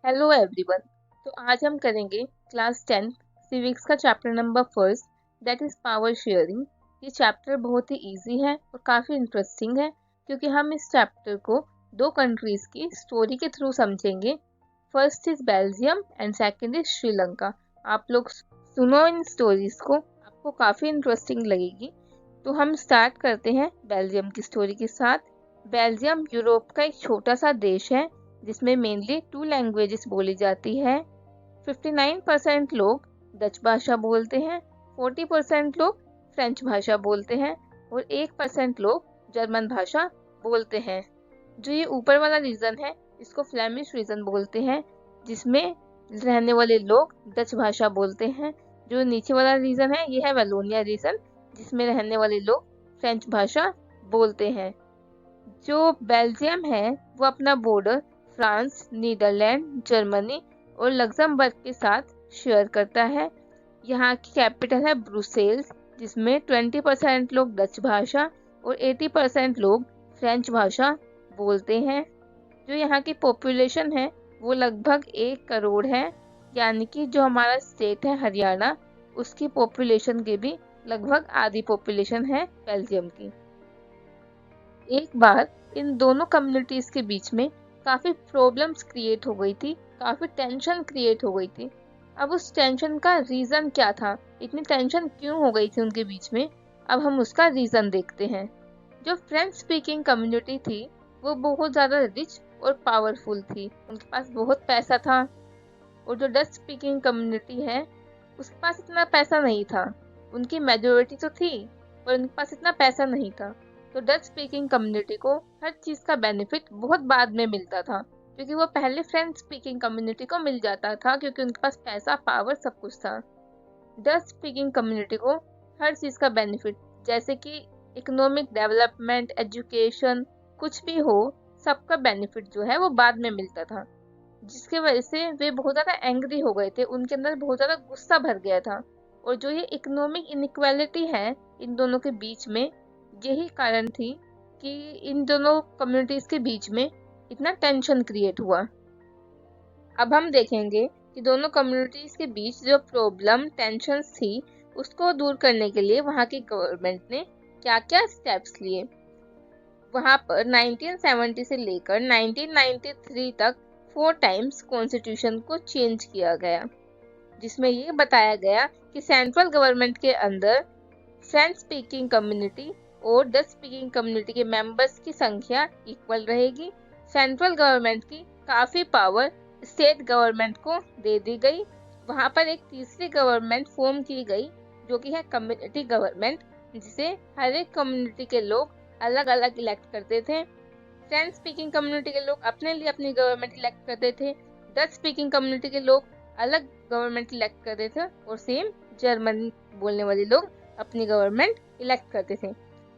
Hello everyone. तो आज हम करेंगे क्लास 10 सिविक्स का chapter number first, that is power sharing. ये चैप्टर बहुत ही इजी है और काफ़ी इंटरेस्टिंग है क्योंकि हम इस चैप्टर को दो कंट्रीज की स्टोरी के थ्रू समझेंगे। First is Belgium and second is Sri Lanka. आप लोग सुनो इन स्टोरीज को, आपको काफ़ी इंटरेस्टिंग लगेगी। तो हम स्टार्ट करते हैं बेल्जियम की स्टोरी के साथ। बेल्जियम यूरोप का एक छोटा सा देश है जिसमें मेनली 2 लैंग्वेजेस बोली जाती है। 59% लोग डच भाषा बोलते हैं, 40% लोग फ्रेंच भाषा बोलते हैं और 1% लोग जर्मन भाषा बोलते हैं। जो ये ऊपर वाला रीजन है इसको फ्लेमिश रीजन बोलते हैं, जिसमें रहने वाले लोग डच भाषा बोलते हैं। जो नीचे वाला रीजन है ये है वेलोनिया रीजन, जिसमें रहने वाले लोग फ्रेंच भाषा बोलते हैं। जो बेल्जियम है वो अपना बॉर्डर फ्रांस, नीदरलैंड, जर्मनी और लग्जमबर्ग के साथ शेयर करता है। यहाँ की कैपिटल है ब्रुसेल्स, जिसमें 20% लोग डच भाषा और 80% लोग फ्रेंच भाषा बोलते हैं। जो यहाँ की पॉपुलेशन है वो लगभग 1 करोड़ है, यानी कि जो हमारा स्टेट है हरियाणा, उसकी पॉपुलेशन के भी लगभग आधी पॉपुलेशन है बेल्जियम की। एक बार इन दोनों कम्युनिटीज के बीच में काफी प्रॉब्लम्स क्रिएट हो गई थी, काफी टेंशन क्रिएट हो गई थी। अब उस टेंशन का रीजन क्या था, इतनी टेंशन क्यों हो गई थी उनके बीच में, अब हम उसका रीजन देखते हैं। जो फ्रेंच स्पीकिंग कम्युनिटी थी वो बहुत ज्यादा रिच और पावरफुल थी, उनके पास बहुत पैसा था। और जो डच स्पीकिंग कम्युनिटी है उसके पास इतना पैसा नहीं था। उनकी मेजोरिटी तो थी पर उनके पास इतना पैसा नहीं था। तो डच स्पीकिंग कम्युनिटी को हर चीज का बेनिफिट बहुत बाद में मिलता था, क्योंकि वो पहले फ्रेंच स्पीकिंग कम्युनिटी को मिल जाता था, क्योंकि उनके पास पैसा, पावर, सब कुछ था। डच स्पीकिंग कम्युनिटी को हर चीज का बेनिफिट, जैसे कि इकोनॉमिक डेवलपमेंट, एजुकेशन, कुछ भी हो, सबका बेनिफिट जो है वो बाद में मिलता था। जिसकी वजह से वे बहुत ज़्यादा एंग्री हो गए थे, उनके अंदर बहुत ज़्यादा गुस्सा भर गया था। और जो ये इकोनॉमिक इनइक्वालिटी है इन दोनों के बीच में, यही कारण थी कि इन दोनों कम्युनिटीज के बीच में इतना टेंशन क्रिएट हुआ। अब हम देखेंगे कि दोनों कम्युनिटीज के बीच जो प्रॉब्लम, टेंशन थी, उसको दूर करने के लिए वहाँ की गवर्नमेंट ने क्या क्या स्टेप्स लिए। वहां पर 1970 से लेकर 1993 तक 4 टाइम्स कॉन्स्टिट्यूशन को चेंज किया गया, जिसमें ये बताया गया कि सेंट्रल गवर्नमेंट के अंदर फ्रेंच स्पीकिंग कम्युनिटी और डच स्पीकिंग कम्युनिटी के मेंबर्स की संख्या इक्वल रहेगी। सेंट्रल गवर्नमेंट की काफी पावर स्टेट गवर्नमेंट को दे दी गई। वहां पर एक तीसरी गवर्नमेंट फॉर्म की गई जो कि है कम्युनिटी गवर्नमेंट, जिसे हर एक कम्युनिटी के लोग अलग अलग इलेक्ट करते थे। फ्रेंच स्पीकिंग कम्युनिटी के लोग अपने लिए अपनी गवर्नमेंट इलेक्ट करते थे, डच स्पीकिंग कम्युनिटी के लोग अलग गवर्नमेंट इलेक्ट करते थे और सेम जर्मन बोलने वाले लोग अपनी गवर्नमेंट इलेक्ट करते थे।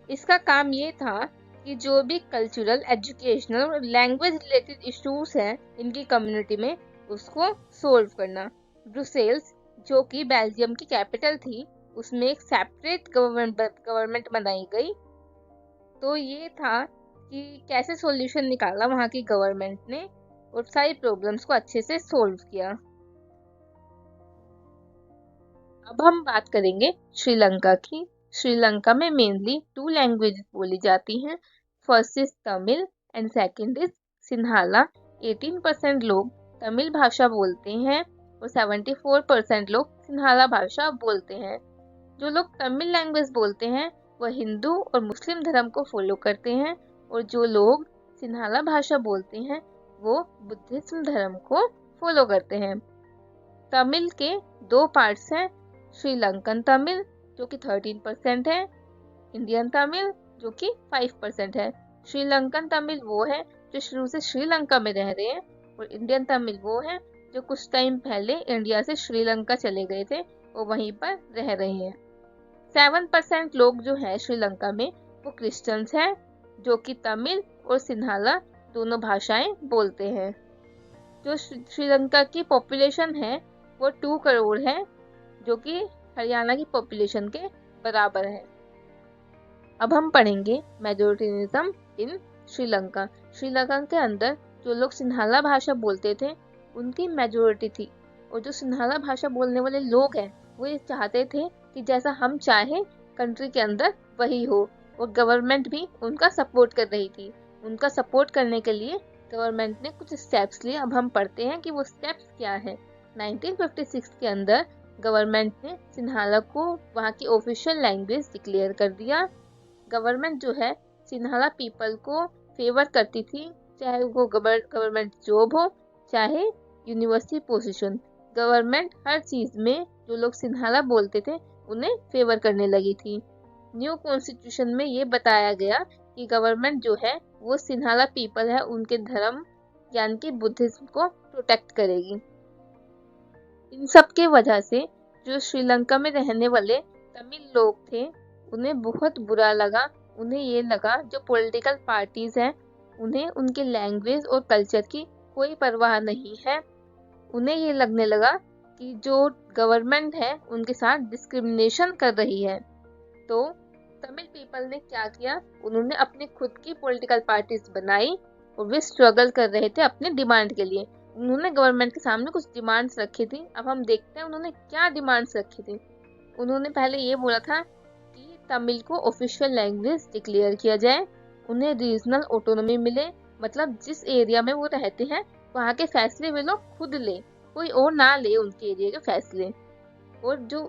इसका काम ये था कि जो भी कल्चरल, एजुकेशनल और लैंग्वेज रिलेटेड इश्यूज हैं इनकी कम्युनिटी में, उसको सोल्व करना। ब्रुसेल्स, जो कि बेल्जियम की कैपिटल थी, उसमें एक सेपरेट गवर्नमेंट बनाई गई। तो ये था कि कैसे सॉल्यूशन निकाला वहाँ की गवर्नमेंट ने और सारी प्रॉब्लम्स को अच्छे से सोल्व किया। अब हम बात करेंगे श्रीलंका की। श्रीलंका में मेनली 2 लैंग्वेज बोली जाती हैं। First is Tamil and second is Sinhala. 18% लोग तमिल भाषा बोलते हैं और 74% लोग सिन्हाला भाषा बोलते हैं। जो लोग तमिल लैंग्वेज बोलते हैं वह हिंदू और मुस्लिम धर्म को फॉलो करते हैं, और जो लोग सिन्हाला भाषा बोलते हैं वो बुद्धिज्म धर्म को फॉलो करते हैं। तमिल के 2 पार्ट्स हैं, श्रीलंकन तमिल जो कि 13% है, इंडियन तमिल जो कि 5% है। श्रीलंकन तमिल वो है जो शुरू से श्रीलंका में रह रहे हैं, और इंडियन तमिल वो है जो कुछ टाइम पहले इंडिया से श्रीलंका चले गए थे और वहीं पर रह रहे हैं। 7% लोग जो है श्रीलंका में वो क्रिश्चियंस हैं, जो कि तमिल और सिन्हाला दोनों भाषाएं बोलते हैं। जो श्रीलंका की पॉपुलेशन है वो 2 करोड़ है, जो कि हरियाणा की पॉपुलेशन के बराबर है। अब हम पढ़ेंगे मेजोरिटिनिज्म इन श्रीलंका। श्रीलंका के अंदर जो लोग सिन्हाला भाषा बोलते थे उनकी मेजोरिटी थी। और जो सिन्हाला भाषा बोलने वाले लोग हैं वो ये चाहते थे कि जैसा हम चाहें कंट्री के अंदर वही हो, और गवर्नमेंट भी उनका सपोर्ट कर रही थी। उनका सपोर्ट करने के लिए गवर्नमेंट ने कुछ स्टेप्स लिए। अब हम पढ़ते हैं कि वो स्टेप्स क्या है। 1956 के अंदर गवर्नमेंट ने सिन्हाला को वहाँ की ऑफिशियल लैंग्वेज डिक्लेयर कर दिया। गवर्नमेंट जो है सिन्हाला पीपल को फेवर करती थी, चाहे वो गवर्नमेंट जॉब हो चाहे यूनिवर्सिटी पोजीशन। गवर्नमेंट हर चीज में जो लोग सिन्हाला बोलते थे उन्हें फेवर करने लगी थी। न्यू कॉन्स्टिट्यूशन में ये बताया गया कि गवर्नमेंट जो है वो सिन्हाला पीपल है उनके धर्म यानी कि बुद्धिज्म को प्रोटेक्ट करेगी। इन सब के वजह से जो श्रीलंका में रहने वाले तमिल लोग थे उन्हें बहुत बुरा लगा। उन्हें ये लगा जो पॉलिटिकल पार्टीज हैं उन्हें उनके लैंग्वेज और कल्चर की कोई परवाह नहीं है। उन्हें ये लगने लगा कि जो गवर्नमेंट है उनके साथ डिस्क्रिमिनेशन कर रही है। तो तमिल पीपल ने क्या किया, उन्होंने अपनी खुद की पॉलिटिकल पार्टीज बनाई और वे स्ट्रगल कर रहे थे अपने डिमांड के लिए। उन्होंने गवर्नमेंट के सामने कुछ डिमांड्स रखी थी। अब हम देखते हैं उन्होंने क्या डिमांड्स रखी थी। उन्होंने पहले ये बोला था कि तमिल को ऑफिशियल लैंग्वेज डिक्लेयर किया जाए, उन्हें रीजनल ऑटोनॉमी मिले, मतलब जिस एरिया में वो रहते हैं वहाँ के फैसले वे लोग खुद ले, कोई और ना ले उनके एरिया के फैसले। और जो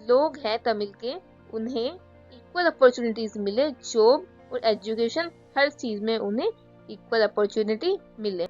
लोग हैं तमिल के उन्हें इक्वल अपॉर्चुनिटीज मिले, जॉब और एजुकेशन हर चीज में उन्हें इक्वल अपॉर्चुनिटी मिले।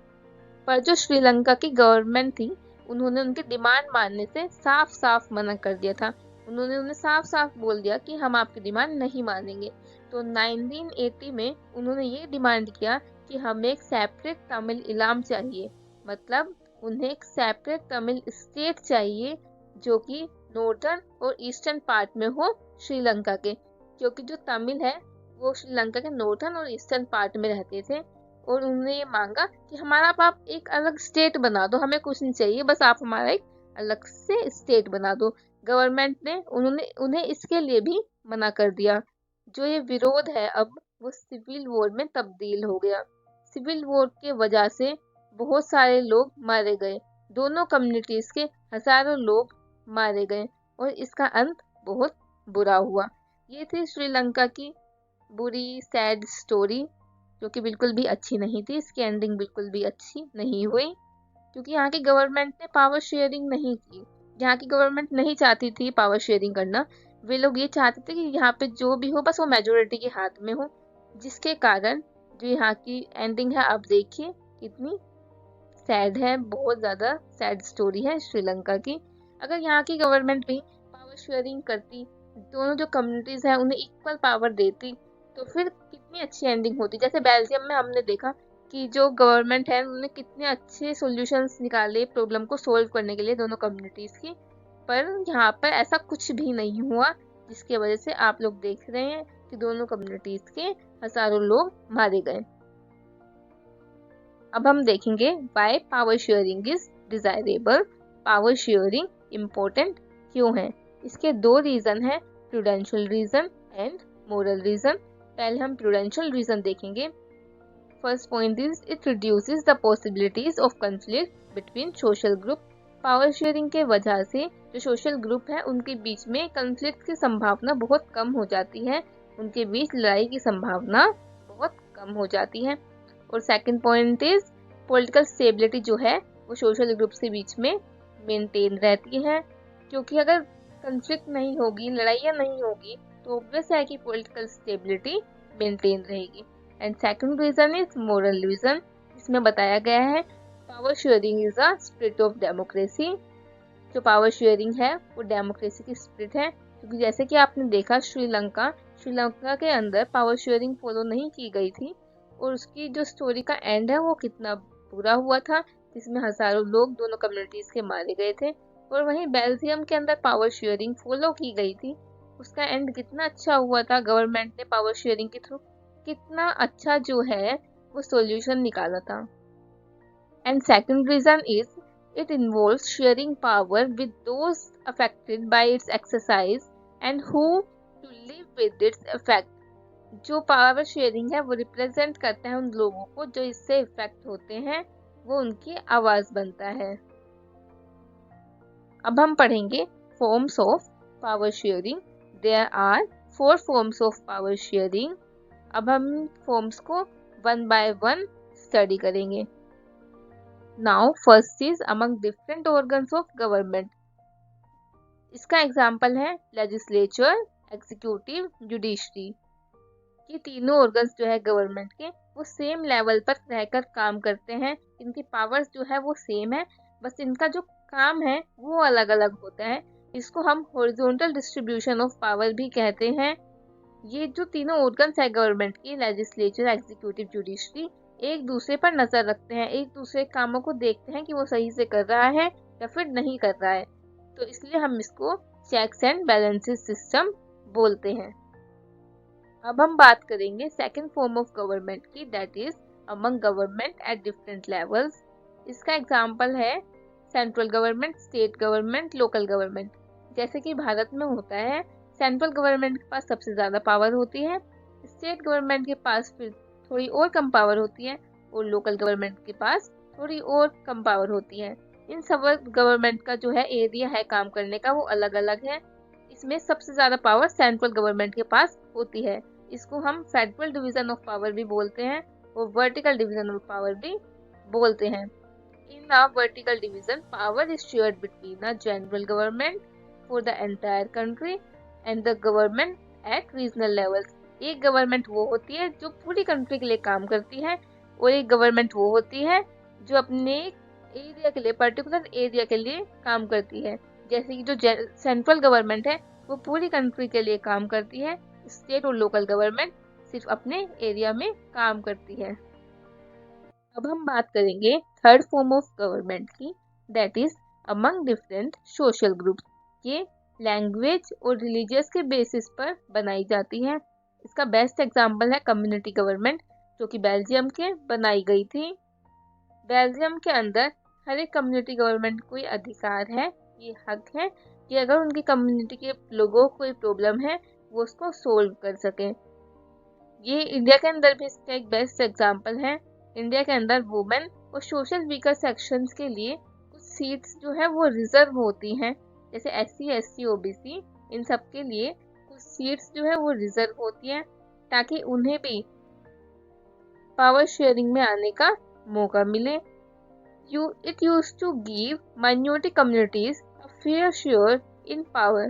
पर जो श्रीलंका की गवर्नमेंट थी उन्होंने उनकी डिमांड मानने से साफ साफ मना कर दिया था। उन्होंने उन्हें साफ साफ बोल दिया कि हम आपकी डिमांड नहीं मानेंगे। तो 1980 में उन्होंने ये डिमांड किया कि हमें एक सेपरेट तमिल इलाम चाहिए, मतलब उन्हें एक सेपरेट तमिल स्टेट चाहिए जो कि नॉर्दर्न और ईस्टर्न पार्ट में हो श्रीलंका के, क्योंकि जो तमिल है वो श्रीलंका के नॉर्दर्न और ईस्टर्न पार्ट में रहते थे। और उन्होंने ये मांगा कि हमारा आप एक अलग स्टेट बना दो, हमें कुछ नहीं चाहिए, बस आप हमारा एक अलग से स्टेट बना दो। गवर्नमेंट ने उन्हें इसके लिए भी मना कर दिया। जो ये विरोध है अब वो सिविल वॉर में तब्दील हो गया। सिविल वॉर के वजह से बहुत सारे लोग मारे गए, दोनों कम्युनिटीज के हजारों लोग मारे गए और इसका अंत बहुत बुरा हुआ। ये थी श्रीलंका की बुरी सैड स्टोरी जो कि बिल्कुल भी अच्छी नहीं थी। इसकी एंडिंग बिल्कुल भी अच्छी नहीं हुई क्योंकि यहाँ की गवर्नमेंट ने पावर शेयरिंग नहीं की। यहाँ की गवर्नमेंट नहीं चाहती थी पावर शेयरिंग करना। वे लोग ये चाहते थे कि यहाँ पे जो भी हो बस वो मेजोरिटी के हाथ में हो, जिसके कारण जो यहाँ की एंडिंग है आप देखिए कितनी सैड है। बहुत ज़्यादा सैड स्टोरी है श्रीलंका की। अगर यहाँ की गवर्नमेंट भी पावर शेयरिंग करती, दोनों जो कम्युनिटीज़ हैं उन्हें इक्वल पावर देती, तो फिर कितनी अच्छी एंडिंग होती। जैसे बेल्जियम में हमने देखा कि जो गवर्नमेंट है उन्होंने कितने अच्छे सॉल्यूशंस निकाले प्रॉब्लम को सॉल्व करने के लिए दोनों कम्युनिटीज़ की। पर यहाँ पर ऐसा कुछ भी नहीं हुआ, जिसकी वजह से आप लोग देख रहे हैं कि दोनों कम्युनिटीज़ के हजारों लोग मारे गए। अब हम देखेंगे why power sharing is desirable. Power sharing important क्यों है? इसके दो रीजन है, prudential reason and moral reason. पहले हम प्रूडेंशियल रीजन देखेंगे। First point is it reduces the possibilities of conflict between social group. Power sharing के वजह से जो सोशल ग्रुप है उनके बीच में कंफ्लिक्ट की संभावना बहुत कम हो जाती है, उनके बीच लड़ाई की संभावना बहुत कम हो जाती है। और second point is political stability जो है वो सोशल ग्रुप्स के बीच में मेंटेन रहती है, क्योंकि अगर कंफ्लिक्ट नहीं होगी, लड़ाइयाँ नहीं होगी, तो ऑब्वियस है कि पॉलिटिकल स्टेबिलिटी मेंटेन रहेगी। And second reason is moral reason. इसमें बताया गया है power sharing is a spirit of democracy. जो पावर शेयरिंग है वो डेमोक्रेसी की स्पिरिट है, क्योंकि जैसे कि आपने देखा श्रीलंका के अंदर पावर शेयरिंग फॉलो नहीं की गई थी और उसकी जो स्टोरी का एंड है वो कितना बुरा हुआ था, जिसमें हजारों लोग दोनों कम्युनिटीज के मारे गए थे। और वहीं बेल्जियम के अंदर पावर शेयरिंग फॉलो की गई थी, उसका एंड कितना अच्छा हुआ था। गवर्नमेंट ने पावर शेयरिंग के थ्रू कितना अच्छा जो है वो सॉल्यूशन निकाला था। And second reason is it involves sharing power with those affected by its exercise and who to live with its effect। जो पावर शेयरिंग है वो रिप्रेजेंट करता है उन लोगों को जो इससे इफेक्ट होते हैं, वो उनकी आवाज बनता है। अब हम पढ़ेंगे forms of power sharing. There are 4 forms of power sharing. अब हम फॉर्म्स को वन बाय वन स्टडी करेंगे। Now first is among different organs of government. इसका एग्जाम्पल है लेजिस्लेचर, एग्जीक्यूटिव, जुडिशरी। ये तीनों ऑर्गन्स जो है गवर्नमेंट के, वो सेम लेवल पर रहकर काम करते हैं। इनकी पावर्स जो है वो सेम है, बस इनका जो काम है वो अलग अलग होता है। इसको हम हॉरिजॉन्टल डिस्ट्रीब्यूशन ऑफ पावर भी कहते हैं। ये जो तीनों ऑर्गन्स है गवर्नमेंट की, लेजिस्लेचर, एग्जीक्यूटिव, जुडिशरी, एक दूसरे पर नजर रखते हैं, एक दूसरे कामों को देखते हैं कि वो सही से कर रहा है या फिर नहीं कर रहा है। तो इसलिए हम इसको चेक्स एंड बैलेंसेस सिस्टम बोलते हैं। अब हम बात करेंगे सेकंड फॉर्म ऑफ गवर्नमेंट की, that is among government at different levels. इसका एग्जांपल है central government, state government, local government. जैसे कि भारत में होता है, सेंट्रल गवर्नमेंट के पास सबसे ज़्यादा पावर होती है, स्टेट गवर्नमेंट के पास फिर थोड़ी और कम पावर होती है, और लोकल गवर्नमेंट के पास थोड़ी और कम पावर होती है। इन सब गवर्नमेंट का जो है एरिया है काम करने का वो अलग अलग है। इसमें सबसे ज़्यादा पावर सेंट्रल गवर्नमेंट के पास होती है। इसको हम फेडरल डिवीजन ऑफ पावर भी बोलते हैं और वर्टिकल डिवीजन ऑफ पावर भी बोलते हैं। In a vertical division, power is shared between a general government for the entire country and the government at regional levels. एक गवर्नमेंट वो होती है जो पूरी कंट्री के लिए काम करती है, और एक गवर्नमेंट वो होती है जो अपने एरिया के लिए, पर्टिकुलर एरिया के लिए काम करती है। जैसे कि जो सेंट्रल गवर्नमेंट है वो पूरी कंट्री के लिए काम करती है, स्टेट और लोकल गवर्नमेंट सिर्फ अपने एरिया में काम करती है। अब हम बात करेंगे थर्ड फॉर्म ऑफ गवर्नमेंट की, that is among different social groups. ये लैंग्वेज और रिलीजियस के बेसिस पर बनाई जाती है। इसका बेस्ट एग्जांपल है कम्युनिटी गवर्नमेंट, जो कि बेल्जियम के बनाई गई थी। बेल्जियम के अंदर हर एक कम्युनिटी गवर्नमेंट को ये अधिकार है, ये हक है कि अगर उनकी कम्युनिटी के लोगों को कोई प्रॉब्लम है वो उसको सोल्व कर सके। ये इंडिया के अंदर भी इसका एक बेस्ट एग्जांपल है। इंडिया के अंदर वुमेन और सोशल वीकर सेक्शंस के लिए कुछ सीट्स जो है वो रिजर्व होती हैं, जैसे SC, ST, OBC, इन सब के लिए कुछ सीट्स जो है वो रिजर्व होती हैं ताकि उन्हें भी पावर शेयरिंग में आने का मौका मिले। It used to give minority communities a fair share in power।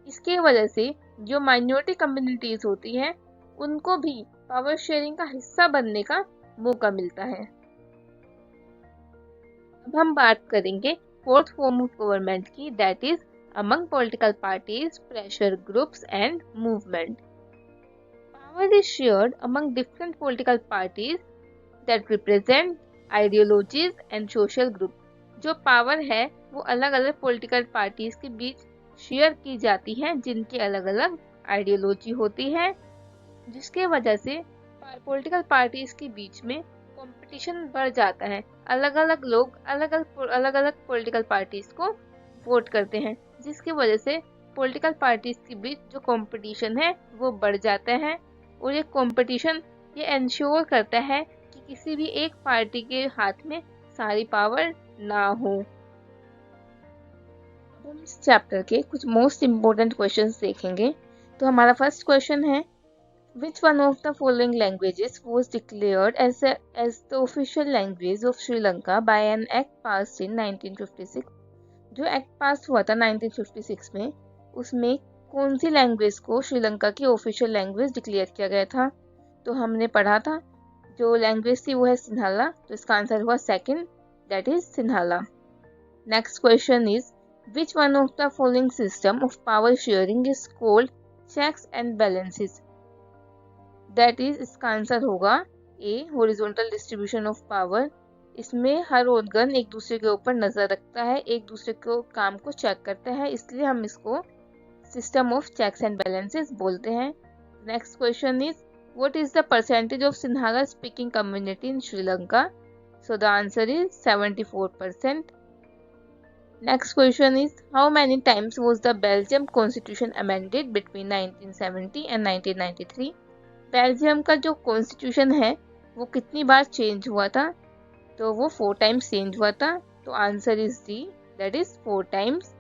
इसके वजह से जो माइनॉरिटी कम्युनिटीज होती हैं उनको भी पावर शेयरिंग का हिस्सा बनने का मौका मिलता है। अब हम बात करेंगे फोर्थ फॉर्म ऑफ गवर्नमेंट की, that is among political parties, pressure groups and movement. Power is shared among different political parties that represent ideologies and social group. जो पावर है वो अलग अलग पॉलिटिकल पार्टीज के बीच शेयर की जाती है, जिनकी अलग अलग आइडियोलॉजी होती है, जिसके वजह से पॉलिटिकल पार्टीज के बीच में कंपटीशन बढ़ जाता है। अलग अलग लोग अलग अलग पॉलिटिकल पार्टीज को वोट करते हैं, जिसकी वजह से पॉलिटिकल पार्टीज के बीच जो कंपटीशन है वो बढ़ जाता है, और ये कंपटीशन ये इंश्योर करता है कि किसी भी एक पार्टी के हाथ में सारी पावर ना हो। अब हम इस चैप्टर के कुछ मोस्ट इम्पोर्टेंट क्वेश्चंस देखेंगे। तो हमारा फर्स्ट क्वेश्चन है, Which one of the following languages was declared as the official language of Sri Lanka by an act passed in 1956? जो एक्ट पास हुआ था 1956 में, उसमें कौन सी लैंग्वेज को श्रीलंका की ऑफिशियल लैंग्वेज डिक्लेयर किया गया था? तो हमने पढ़ा था जो लैंग्वेज थी वो है सिन्हाला, तो इसका आंसर हुआ second, that is Sinhala. Next question is, Which one of the following system of power sharing is called checks and balances? That is इसका आंसर होगा ए, हॉरिजॉन्टल डिस्ट्रीब्यूशन ऑफ पावर। इसमें हर ऑर्गन एक दूसरे के ऊपर नजर रखता है, एक दूसरे को काम को चेक करता है, इसलिए हम इसको system of checks and balances बोलते हैं। Next question is, what is the percentage of Sinhala speaking community in Sri Lanka? So the answer is 74%। Next question is, how many times was the Belgium constitution amended between 1970 and 1993? Belgium का जो constitution है वो कितनी बार change हुआ था? तो वो 4 times change हुआ था। तो answer is D, that is 4 times.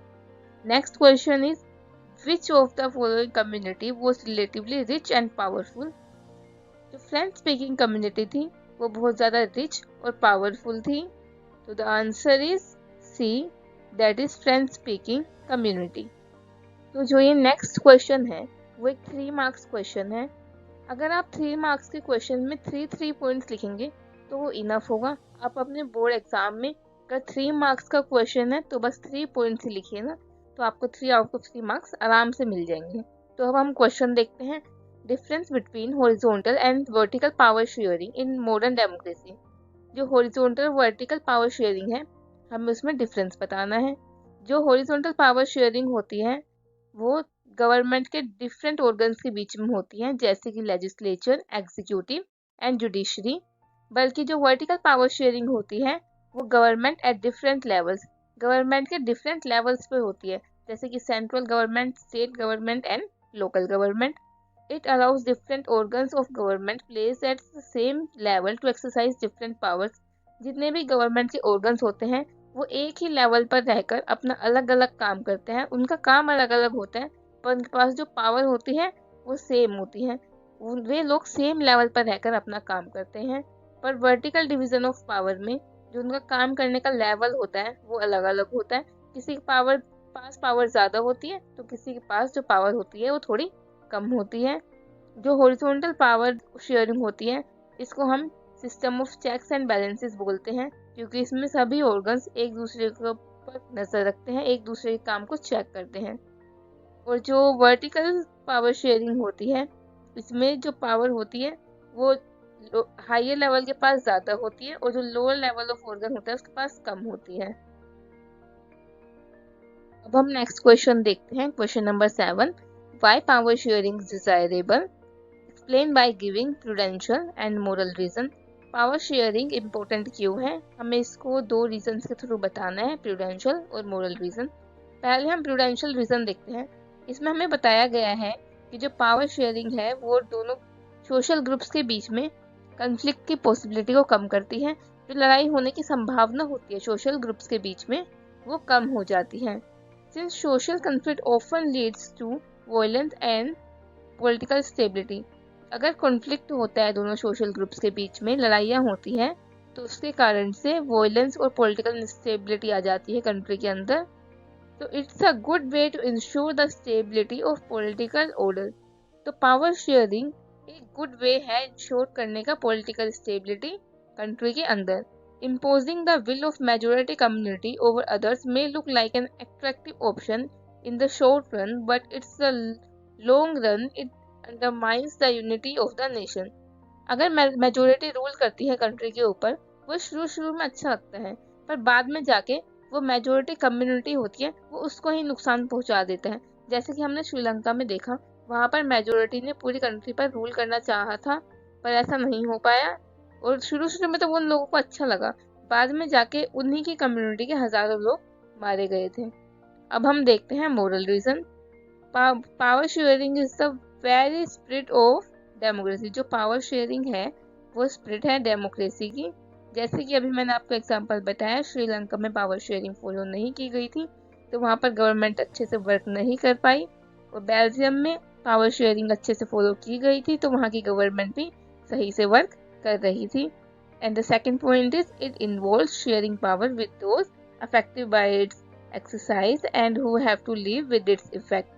Next question is which of the following community was relatively rich and powerful. जो फ्रेंच स्पीकिंग कम्युनिटी थी वो बहुत ज़्यादा रिच और पावरफुल थी। तो the answer is C, that is French speaking community. तो जो ये नेक्स्ट क्वेश्चन है वो एक 3 मार्क्स क्वेश्चन है। अगर आप 3 मार्क्स के क्वेश्चन में 3 पॉइंट्स लिखेंगे तो वो इनफ होगा। आप अपने बोर्ड एग्जाम में अगर 3 मार्क्स का क्वेश्चन है तो बस 3 पॉइंट्स ही लिखिए ना, तो आपको 3 आउट ऑफ 3 मार्क्स आराम से मिल जाएंगे। तो अब हम क्वेश्चन देखते हैं, difference between horizontal and vertical power sharing in modern democracy. जो हॉरिजॉन्टल वर्टिकल पावर शेयरिंग है हमें उसमें डिफरेंस बताना है। जो हॉरिजॉन्टल पावर शेयरिंग होती है वो गवर्नमेंट के डिफरेंट ऑर्गन्स के बीच में होती हैं, जैसे कि लेजिस्लेचर, एग्जीक्यूटिव एंड जुडिशरी। बल्कि जो वर्टिकल पावर शेयरिंग होती है वो government at different levels, government के डिफरेंट लेवल्स पे होती है, जैसे कि central government, state government and local government. It allows different organs of government placed at the same level to exercise different powers। जितने भी गवर्नमेंट के organs होते हैं वो एक ही लेवल पर रहकर अपना अलग अलग काम करते हैं। उनका काम अलग अलग होता है पर उनके पास जो पावर होती है वो सेम होती है। वे लोग सेम लेवल पर रहकर अपना काम करते हैं। पर वर्टिकल डिवीजन ऑफ पावर में जो उनका काम करने का लेवल होता है वो अलग अलग होता है। किसी के पास पावर ज़्यादा होती है तो किसी के पास जो पावर होती है वो थोड़ी कम होती है। जो हॉरिजॉन्टल पावर शेयरिंग होती है इसको हम system of checks and balances बोलते हैं, क्योंकि इसमें सभी ऑर्गन्स एक दूसरे के ऊपर नजर रखते हैं, एक दूसरे के काम को चेक करते हैं। और जो वर्टिकल पावर शेयरिंग होती है इसमें जो पावर होती है वो हायर लेवल के पास ज़्यादा होती है और जो लोअर लेवल ऑफ ऑर्गन होता है उसके पास कम होती है। अब हम नेक्स्ट क्वेश्चन देखते हैं, question number 7, why power sharing is desirable, explain by giving prudential and moral reason. Power sharing important क्यों है, हमें इसको 2 रीजन के थ्रू बताना है, प्रूडेंशियल और मोरल रीजन। पहले हम प्रूडेंशियल रीजन देखते हैं। इसमें हमें बताया गया है कि जो पावर शेयरिंग है वो दोनों सोशल ग्रुप्स के बीच में कंफ्लिक्ट की पॉसिबिलिटी को कम करती है। जो लड़ाई होने की संभावना होती है सोशल ग्रुप्स के बीच में वो कम हो जाती है। Since social conflict often leads to violence and political stability. अगर कॉन्फ्लिक्ट होता है दोनों सोशल ग्रुप्स के बीच में, लड़ाइयाँ होती हैं, तो उसके कारण से वॉयलेंस और पॉलिटिकल इंस्टेबिलिटी आ जाती है कंट्री के अंदर। तो it's a good way to ensure the stability of political order. तो पावर शेयरिंग एक गुड वे है इंश्योर करने का पॉलिटिकल स्टेबिलिटी कंट्री के अंदर। Imposing the will of majority community over others may look like an attractive option in the short run, but it's the long run it undermines the unity of the nation। अगर majority rule करती है country के ऊपर वो शुरू में अच्छा लगता है, पर बाद में जाके वो मेजोरिटी कम्युनिटी होती है वो उसको ही नुकसान पहुंचा देता है। जैसे कि हमने श्रीलंका में देखा, वहां पर मेजोरिटी ने पूरी कंट्री पर रूल करना चाहा था पर ऐसा नहीं हो पाया। और शुरू में तो उन लोगों को अच्छा लगा, बाद में जाके उन्हीं की कम्युनिटी के हजारों लोग मारे गए थे। अब हम देखते हैं moral reason. Power sharing is the very spirit of democracy. जो पावर शेयरिंग है वो स्पिरिट है डेमोक्रेसी की। जैसे कि अभी मैंने आपको एग्जांपल बताया, श्रीलंका में पावर शेयरिंग फॉलो नहीं की गई थी तो वहाँ पर गवर्नमेंट अच्छे से वर्क नहीं कर पाई, और बेल्जियम में पावर शेयरिंग अच्छे से फॉलो की गई थी तो वहाँ की गवर्नमेंट भी सही से वर्क कर रही थी। And the second point is it involves sharing power with those affected by its exercise and who have to live with its effect।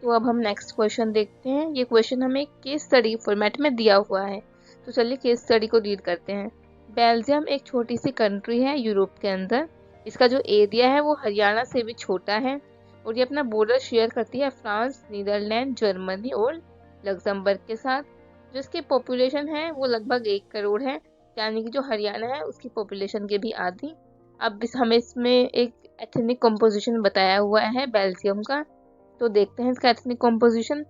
तो अब हम नेक्स्ट क्वेश्चन देखते हैं। ये क्वेश्चन हमें केस स्टडी फॉर्मेट में दिया हुआ है, तो चलिए केस स्टडी को रीड करते हैं। बेल्जियम एक छोटी सी कंट्री है यूरोप के अंदर। इसका जो एरिया है वो हरियाणा से भी छोटा है और ये अपना बॉर्डर शेयर करती है फ्रांस, नीदरलैंड, जर्मनी और लग्जमबर्ग के साथ। जो इसकी पॉपुलेशन है वो लगभग 1 करोड़ है, यानी कि जो हरियाणा है उसकी पॉपुलेशन के भी आधी। अब हमें इसमें एक एथनिक कंपोजिशन बताया हुआ है बेल्जियम का, तो देखते हैं इसका एथनिक कंपोजिशन।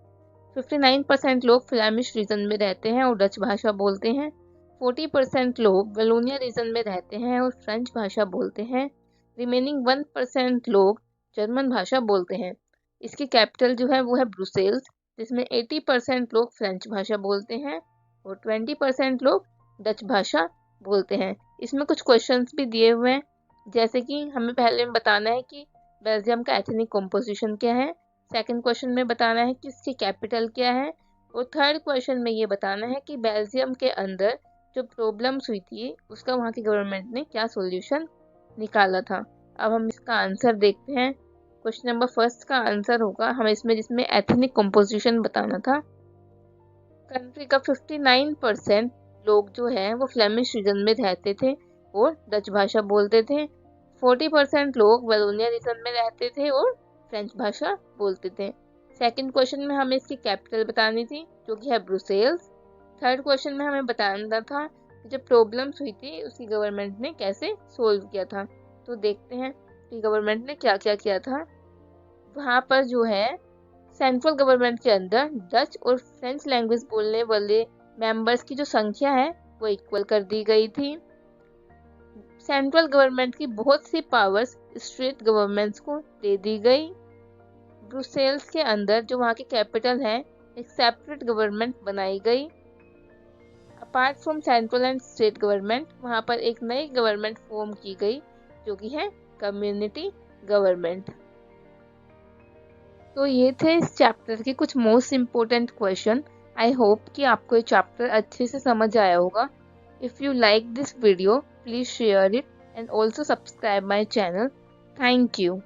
59% लोग फ्लैमिश रीजन में रहते हैं और डच भाषा बोलते हैं। 40% लोग वेलोनिया रीजन में रहते हैं और फ्रेंच भाषा बोलते हैं। रिमेनिंग 1% लोग जर्मन भाषा बोलते हैं। इसकी कैपिटल जो है वो है ब्रुसेल्स, जिसमें 80% लोग फ्रेंच भाषा बोलते हैं और 20% लोग डच भाषा बोलते हैं। इसमें कुछ क्वेश्चंस भी दिए हुए हैं, जैसे कि हमें पहले में बताना है कि बेल्जियम का एथनिक कॉम्पोजिशन क्या है, सेकंड क्वेश्चन में बताना है कि इसकी कैपिटल क्या है, और थर्ड क्वेश्चन में ये बताना है कि बेल्जियम के अंदर जो प्रॉब्लम्स हुई थी उसका वहाँ की गवर्नमेंट ने क्या सोल्यूशन निकाला था। अब हम इसका आंसर देखते हैं। क्वेश्चन नंबर फर्स्ट का आंसर होगा हमें इसमें, जिसमें एथनिक कॉम्पोजिशन बताना था। कंट्री का 59% लोग जो है वो फ्लेमिश रीजन में रहते थे और डच भाषा बोलते थे। 40% लोग वलोनिया रीजन में रहते थे और फ्रेंच भाषा बोलते थे। सेकंड क्वेश्चन में हमें इसकी कैपिटल बतानी थी, जो कि है ब्रुसेल्स। थर्ड क्वेश्चन में हमें बताना था कि जब प्रॉब्लम्स हुई थी उसकी गवर्नमेंट ने कैसे सोल्व किया था। तो देखते हैं कि गवर्नमेंट ने क्या क्या किया था। वहाँ पर जो है सेंट्रल गवर्नमेंट के अंदर डच और फ्रेंच लैंग्वेज बोलने वाले मेंबर्स की जो संख्या है वो इक्वल कर दी गई थी। सेंट्रल गवर्नमेंट की बहुत सी पावर्स स्टेट गवर्नमेंट्स को दे दी गई। ब्रुसेल्स के अंदर जो वहाँ की कैपिटल है, एक सेपरेट गवर्नमेंट बनाई गई। Apart from central and state government, वहाँ पर एक नई गवर्नमेंट फॉर्म की गई, जो कि है कम्युनिटी गवर्नमेंट। तो ये थे इस चैप्टर के कुछ most important question. I hope कि आपको ये चैप्टर अच्छे से समझ आया होगा। If you like this video, please share it and also subscribe my channel. Thank you.